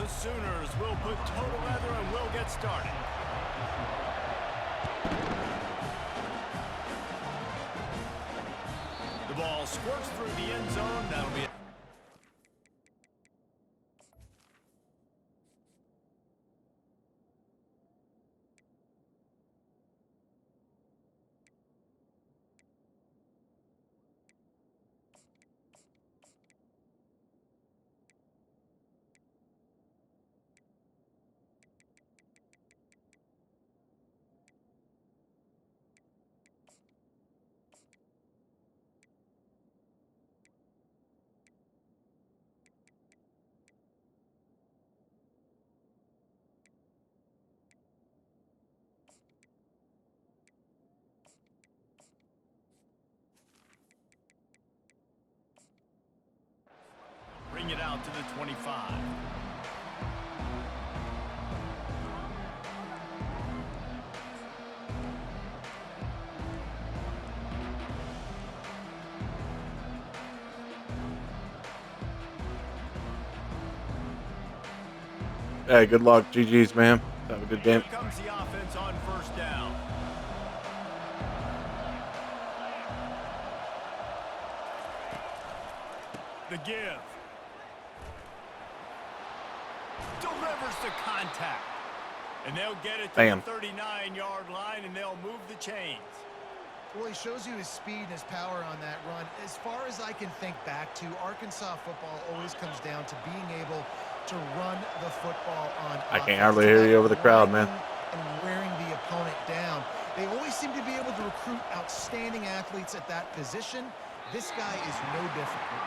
The Sooners will put total leather and will get started. The ball squirts through the end zone. That'll be bring it out to the 25. Hey, good luck. GG's, man. Have a good game. Here comes the offense on first down. The give. Delivers the contact. And they'll get it to Bam. the 39-yard line, and they'll move the chains. Well, he shows you his speed and his power on that run. As far as I can think back to, Arkansas football always comes down to being able to run the football on I can't offense. hardly hear you over the crowd, man. And wearing the opponent down. They always seem to be able to recruit outstanding athletes at that position. This guy is no different.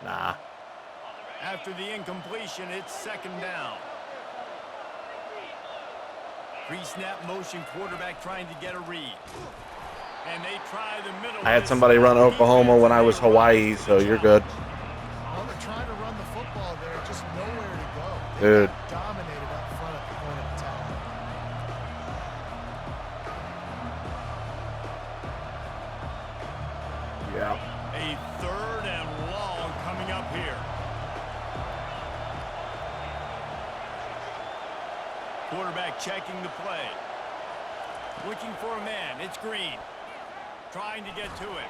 Nah. After the incompletion, it's second down. Pre-snap motion, quarterback trying to get a read. And they try the middle. I had somebody run Oklahoma when I was Hawaii, so you're good. Well, they're trying to run the football there, just nowhere to go. They Dude. got dominated up front at the point of attack. Yeah. A third and long coming up here. Quarterback checking the play. Looking for a man. It's Green. Trying to get to it.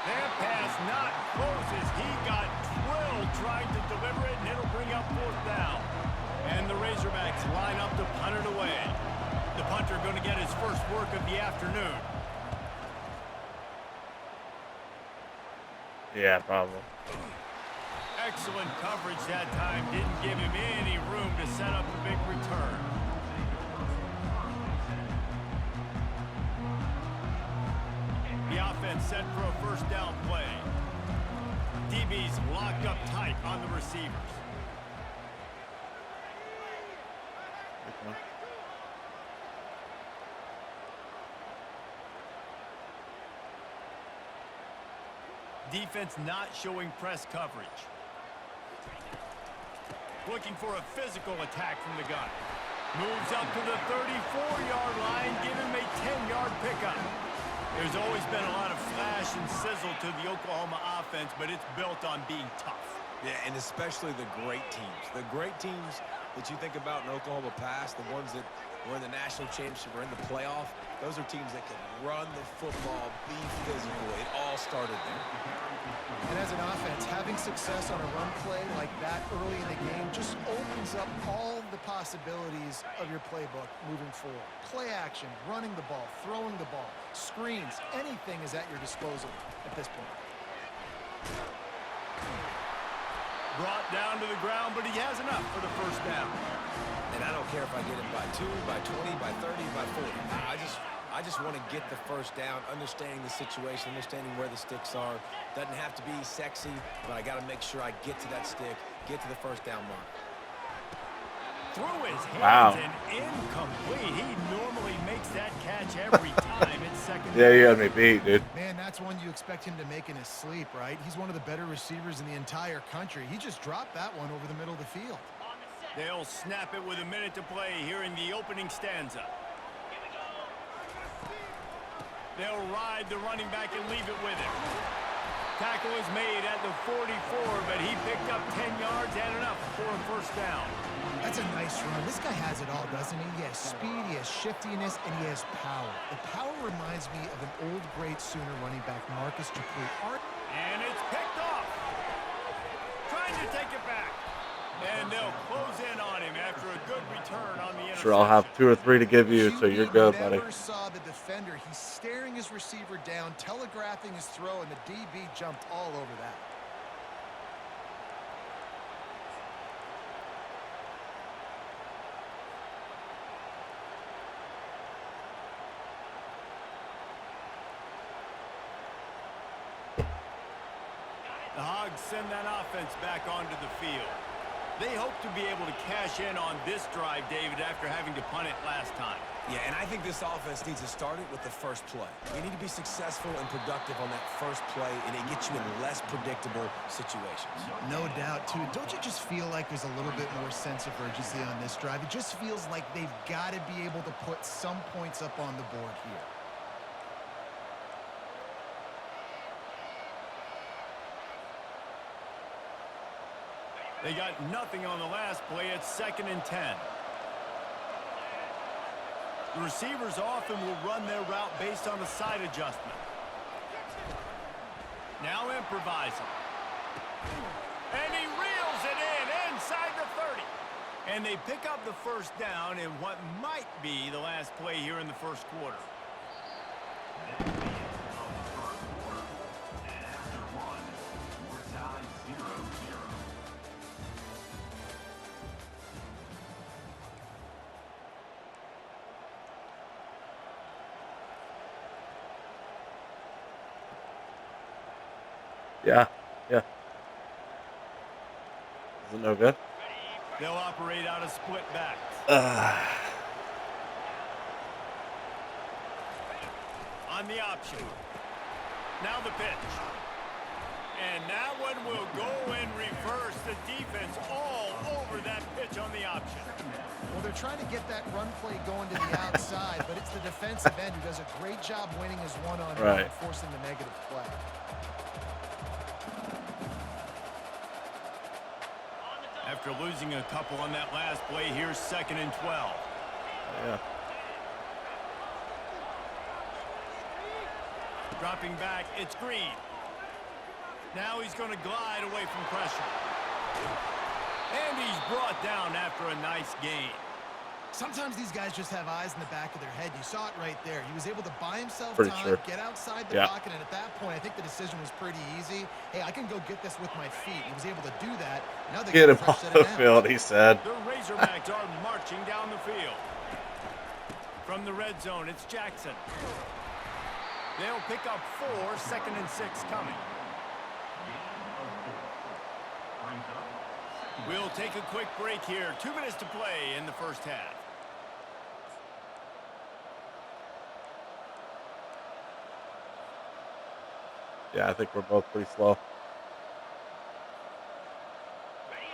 That pass not close as he got drilled trying to deliver it, and it'll bring up fourth down. And the Razorbacks line up to punt it away. The punter going to get his first work of the afternoon. Yeah, probably. Excellent coverage that time. Didn't give him any room to set up a big return. The offense set for a first down play. DB's locked up tight on the receivers. Defense not showing press coverage. Looking for a physical attack from the gun. Moves up to the 34-yard line, giving him a 10-yard pickup. There's always been a lot of flash and sizzle to the Oklahoma offense, but it's built on being tough. Yeah, and especially the great teams. The great teams that you think about in Oklahoma past, the ones that were in the national championship or in the playoff, those are teams that can run the football, be physical. It all started there. And as an offense, having success on a run play like that early in the game just opens up all the possibilities of your playbook moving forward. Play action, running the ball, throwing the ball, screens, anything is at your disposal at this point. Brought down to the ground, but he has enough for the first down. And I don't care if I get it by 2, by 20, by 30, by 40. I just want to get the first down, understanding the situation, understanding where the sticks are. Doesn't have to be sexy, but I got to make sure I get to that stick, get to the first down mark. Through his hands Wow. and incomplete. He normally makes that catch every time. It's second Yeah, down. you had me beat, dude. Man, that's one you expect him to make in his sleep, right? He's one of the better receivers in the entire country. He just dropped that one over the middle of the field. They'll snap it with a minute to play here in the opening stanza. They'll ride the running back and leave it with him. Tackle is made at the 44, but he picked up 10 yards and enough for a first down. That's a nice run. This guy has it all, doesn't he? He has speed, he has shiftiness, and he has power. The power reminds me of an old, great Sooner running back, Marcus Dupree. And it's picked off. Trying to take it back. And they'll close in on him after a good return on the interception. Sure, I'll have 2 or 3 to give you, so you're good, buddy. Never saw the defender. He's staring his receiver down, telegraphing his throw, and the DB jumped all over that. The Hogs send that offense back onto the field. They hope to be able to cash in on this drive, David, after having to punt it last time. Yeah, and I think this offense needs to start it with the first play. You need to be successful and productive on that first play, and it gets you in less predictable situations. No doubt, too. Don't you just feel like there's a little bit more sense of urgency on this drive? It just feels like they've got to be able to put some points up on the board here. They got nothing on the last play. It's 2nd and 10. The receivers often will run their route based on a side adjustment. Now improvising. And he reels it in inside the 30. And they pick up the first down in what might be the last play here in the first quarter. Yeah. Is it no good? They'll operate out of split backs. On the option. Now the pitch. And that one will go in reverse. The defense all over that pitch on the option. Well, they're trying to get that run play going to the outside, but it's the defensive end who does a great job winning his one-on-one and forcing the negative play. After losing a couple on that last play, here's 2nd and 12. Yeah. Dropping back, it's Green. Now he's going to glide away from pressure. And he's brought down after a nice gain. Sometimes these guys just have eyes in the back of their head. You saw it right there. He was able to buy himself Pretty time, sure. get outside the pocket, and at that point, I think the decision was pretty easy. Hey, I can go get this with my feet. He was able to do that. Now they Get him off the field, he said. The Razorbacks are marching down the field. From the red zone, it's Jackson. They'll pick up 4, 2nd and 6 coming. We'll take a quick break here. 2 minutes to play in the first half. Yeah, I think we're both pretty slow.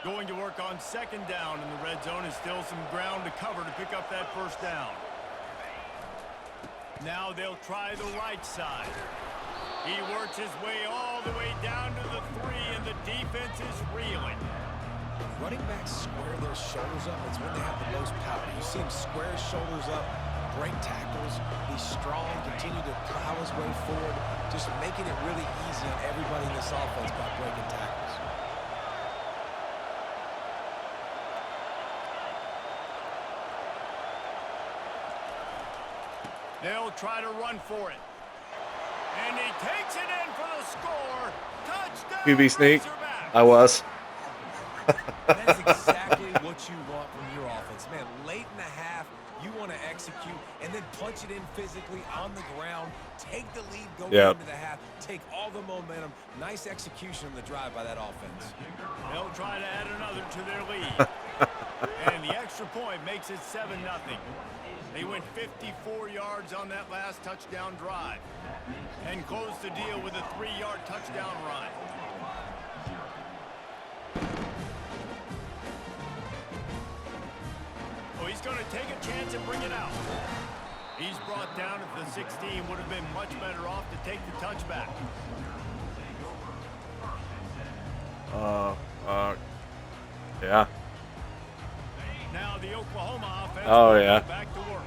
Going to work on 2nd down in the red zone. Is still some ground to cover to pick up that first down. Now they'll try the right side. He works his way all the way down to the 3, and the defense is reeling. Running backs square their shoulders up. It's when they have the most power. You see him square his shoulders up, break tackles, be strong, continue to plow his way forward, just making it really easy on everybody in this offense by breaking tackles. They'll try to run for it. And he takes it in for the score. Touchdown, QB sneak. Razorbacks. I was. That's exactly what you want from your offense. Man, late in the half, you want to execute and then punch it in physically on the ground, take the lead going into the half, take all the momentum. Nice execution on the drive by that offense. They'll try to add another to their lead. And the extra point makes it 7-0. They went 54 yards on that last touchdown drive and closed the deal with a 3-yard touchdown run. he's going to take a chance and bring it out. He's brought down at the 16. Would have been much better off to take the touchback. Yeah. Now the Oklahoma offense back to work.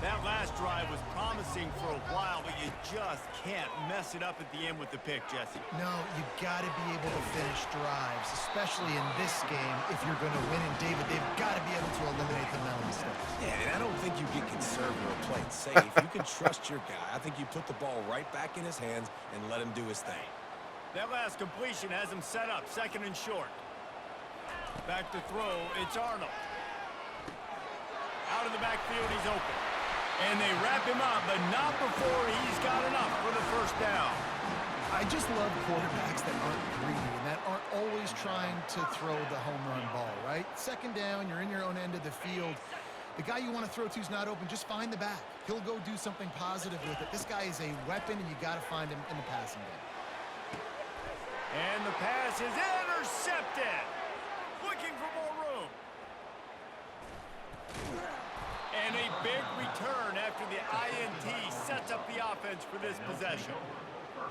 That last drive was promising for a while, but you just can't mess it up at the end with the pick, Jesse. No, you got to be able to finish drives, especially in this game if you're going to win. And David, they've got to be able to eliminate the mental mistakes. Yeah, and I don't think you get conservative or play it safe. You can trust your guy. I think you put the ball right back in his hands and let him do his thing. That last completion has him set up, 2nd and short. Back to throw, it's Arnold. Out of the backfield, he's open. And they wrap him up, but not before he's got enough for the first down. I just love quarterbacks that aren't greedy and that aren't always trying to throw the home run ball, right? 2nd down, you're in your own end of the field. The guy you want to throw to is not open. Just find the back. He'll go do something positive with it. This guy is a weapon, and you got to find him in the passing game. And the pass is intercepted. Looking for more room. And a big return after the INT sets up the offense for this possession.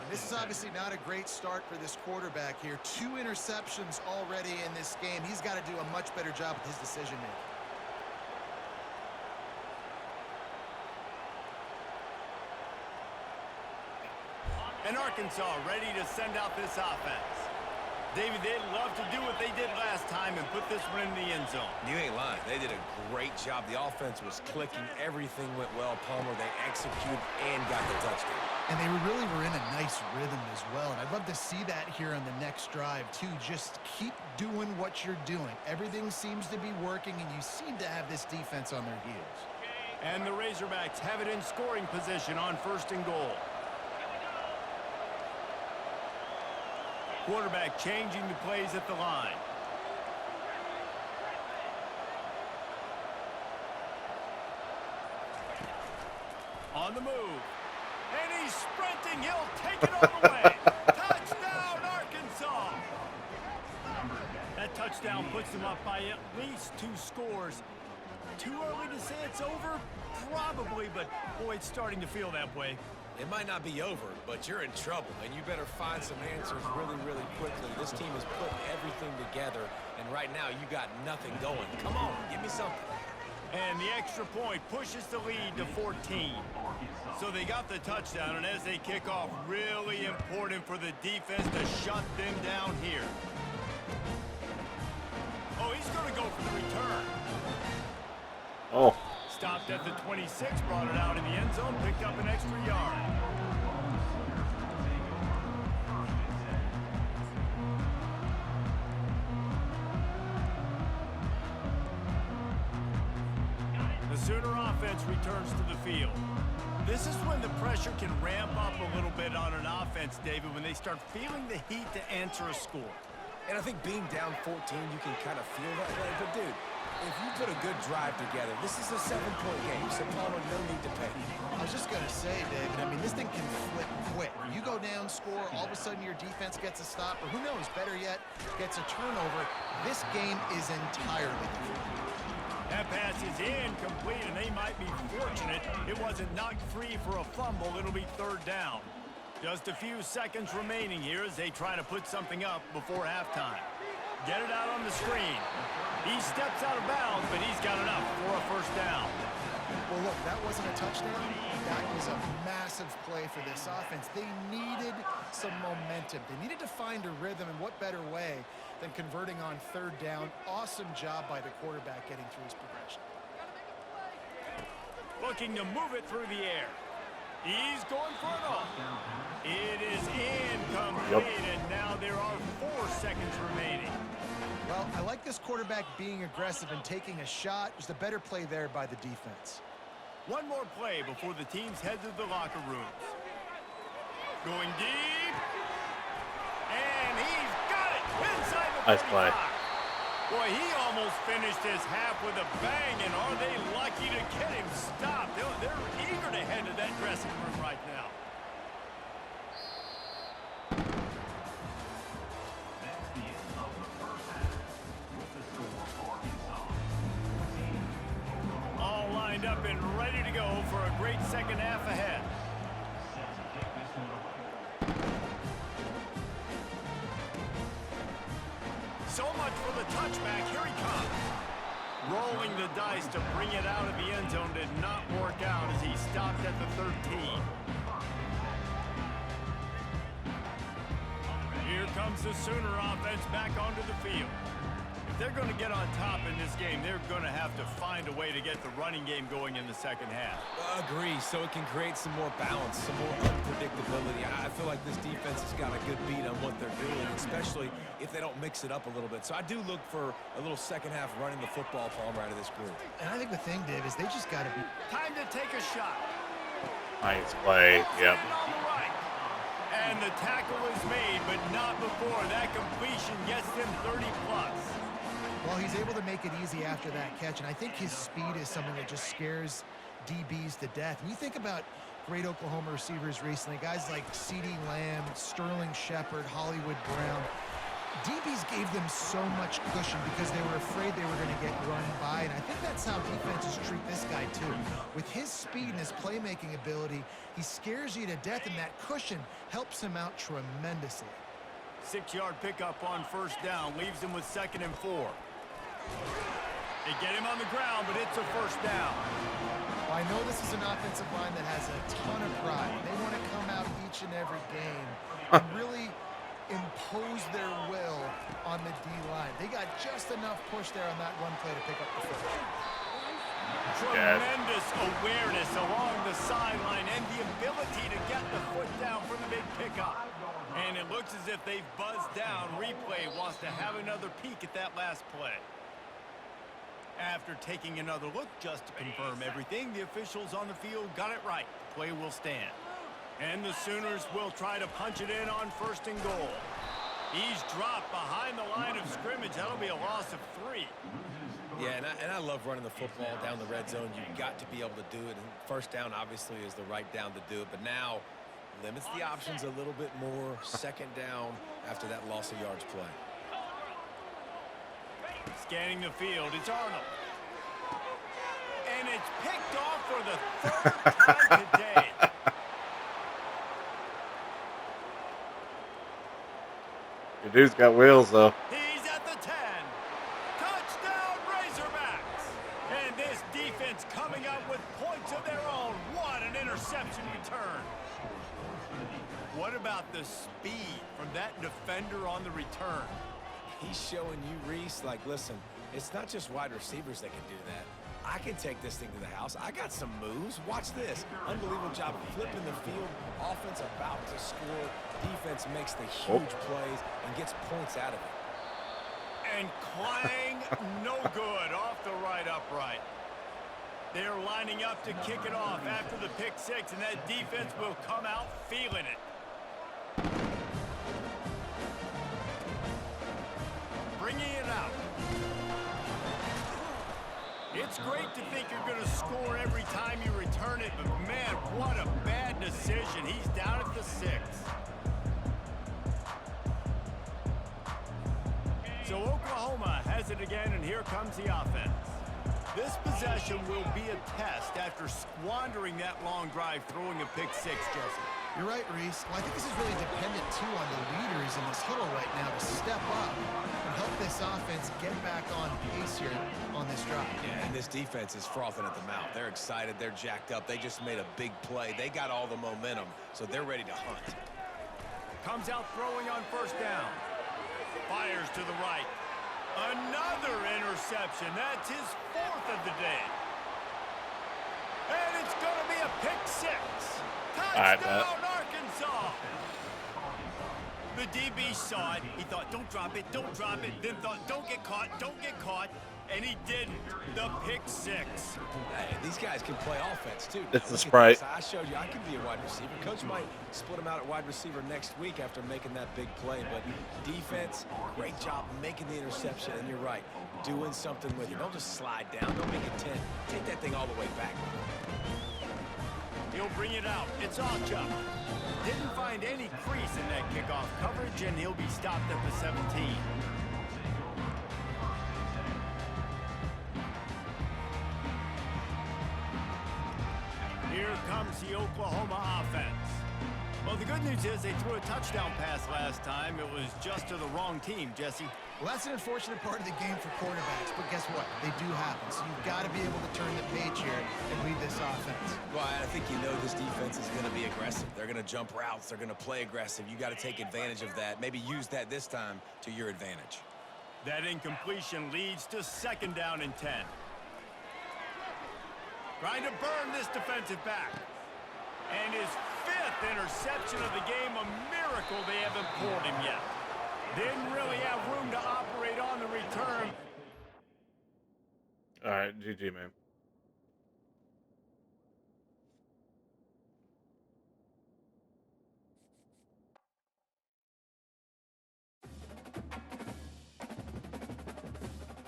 This is obviously not a great start for this quarterback here. 2 interceptions already in this game. He's got to do a much better job with his decision-making. And Arkansas ready to send out this offense. David, they'd love to do what they did last time and put this one in the end zone. You ain't lying. They did a great job. The offense was clicking. Everything went well. Palmer, they executed and got the touchdown. And they really were in a nice rhythm as well. And I'd love to see that here on the next drive, too. Just keep doing what you're doing. Everything seems to be working, and you seem to have this defense on their heels. And the Razorbacks have it in scoring position on 1st and goal. Quarterback changing the plays at the line. On the move. And he's sprinting. He'll take it all the way. Touchdown, Arkansas. That touchdown puts them up by at least 2 scores. Too early to say it's over? Probably, but boy, it's starting to feel that way. It might not be over, but you're in trouble, and you better find some answers really, really quickly. This team is putting everything together, and right now you got nothing going. Come on, give me something. And the extra point pushes the lead to 14. So they got the touchdown, and as they kick off, really important for the defense to shut them down here. Oh, he's going to go for the return. Oh. Stopped at the 26, brought it out in the end zone, picked up an extra yard. The Sooner offense returns to the field. This is when the pressure can ramp up a little bit on an offense, David, when they start feeling the heat to answer a score. And I think being down 14, you can kind of feel that way. But, dude, if you put a good drive together, this is a 7-point game, so Palmer, no need to panic. I was just going to say, David, I mean, this thing can flip quick. You go down, score, all of a sudden your defense gets a stop, or who knows, better yet, gets a turnover. This game is entirely different. That pass is incomplete, and they might be fortunate it wasn't knocked free for a fumble. It'll be 3rd down. Just a few seconds remaining here as they try to put something up before halftime. Get it out on the screen. He steps out of bounds, but he's got enough for a 1st down. Well, look, that wasn't a touchdown. That was a massive play for this offense. They needed some momentum. They needed to find a rhythm, and what better way than converting on 3rd down. Awesome job by the quarterback getting through his progression. Looking to move it through the air. He's going for it all. It is incomplete, and now there are 4 seconds remaining. Well, I like this quarterback being aggressive and taking a shot. Just a better play there by the defense. One more play before the teams head to the locker rooms. Going deep. And he's got it inside the 45. Nice play. Boy, he almost finished his half with a bang, and are they lucky to get him stopped? They're eager to head to that dressing room right now. for a great second half ahead. So much for the touchback. Here he comes. Rolling the dice to bring it out of the end zone did not work out as he stopped at the 13. Here comes the Sooner offense back onto the field. If they're going to get on top in this game, they're going to have to find a way to get the running game going in the second half. Agree, so it can create some more balance, some more unpredictability. I feel like this defense has got a good beat on what they're doing, especially if they don't mix it up a little bit. So I do look for a little second half running the football palm right of this group. And I think the thing, Dave, is they just got to be... Time to take a shot. Nice play. Yep. On the right. And the tackle is made, but not before that completion gets them 30+. Well, he's able to make it easy after that catch, and I think his speed is something that just scares DBs to death. When you think about great Oklahoma receivers recently, guys like CeeDee Lamb, Sterling Shepard, Hollywood Brown, DBs gave them so much cushion because they were afraid they were going to get run by, and I think that's how defenses treat this guy too. With his speed and his playmaking ability, he scares you to death, and that cushion helps him out tremendously. 6-yard pickup on first down leaves him with 2nd and 4. They get him on the ground, but it's a first down. Well, I know this is an offensive line that has a ton of pride. They want to come out each and every game and really impose their will on the D-line. They got just enough push there on that run play to pick up the first. Tremendous awareness along the sideline and the ability to get the foot down for the big pickup. And it looks as if they've buzzed down. Replay wants to have another peek at that last play. After taking another look just to confirm everything, the officials on the field got it right. The play will stand. And the Sooners will try to punch it in on 1st and goal. He's dropped behind the line of scrimmage. That'll be a loss of 3. Yeah, and I love running the football down the red zone. You've got to be able to do it. And first down, obviously, is the right down to do it. But now limits the options a little bit more. 2nd down after that loss of yards play. Scanning the field, it's Arnold. And it's picked off for the 3rd time today. Your dude's got wheels, though. He's at the 10. Touchdown, Razorbacks. And this defense coming up with points of their own. What an interception return. What about the speed from that defender on the return? He's showing you, Reese, like, listen, it's not just wide receivers that can do that. I can take this thing to the house. I got some moves. Watch this. Unbelievable job flipping the field. Offense about to score. Defense makes the huge plays and gets points out of it. And clang, no good, off the right upright. They're lining up to kick it off after the pick 6, and that defense will come out feeling it. Bringing it out. It's great to think you're going to score every time you return it, but man, what a bad decision. He's down at the 6. So Oklahoma has it again, and here comes the offense. This possession will be a test after squandering that long drive, throwing a pick 6, Jesse. You're right, Reese. Well, I think this is really dependent, too, on the leaders in this huddle right now to step up and help this offense get back on pace here on this drive. Yeah, and this defense is frothing at the mouth. They're excited. They're jacked up. They just made a big play. They got all the momentum, so they're ready to hunt. Comes out throwing on first down. Fires to the right. Another interception. That's his 4th of the day. And it's going to be a pick 6. Touchdown, Arkansas. The DB saw it. He thought, don't drop it, don't drop it. Then thought, don't get caught, don't get caught. And he didn't. The pick 6. Hey, these guys can play offense, too. It's the Sprite. I showed you I can be a wide receiver. Coach might split him out at wide receiver next week after making that big play. But defense, great job making the interception. And you're right, doing something with it. Don't just slide down. Don't make it 10. Take that thing all the way back. He'll bring it out. It's Ocha. Didn't find any crease in that kickoff coverage, and he'll be stopped at the 17. the Oklahoma offense. Well, the good news is they threw a touchdown pass last time. It was just to the wrong team, Jesse. Well, that's an unfortunate part of the game for quarterbacks, but guess what? They do happen. So you've got to be able to turn the page here and lead this offense. Well, I think you know this defense is going to be aggressive. They're going to jump routes. They're going to play aggressive. You got to take advantage of that. Maybe use that this time to your advantage. That incompletion leads to 2nd down and 10. Trying to burn this defensive back. And his 5th interception of the game, a miracle they haven't pulled him yet. Didn't really have room to operate on the return. All right, GG, man.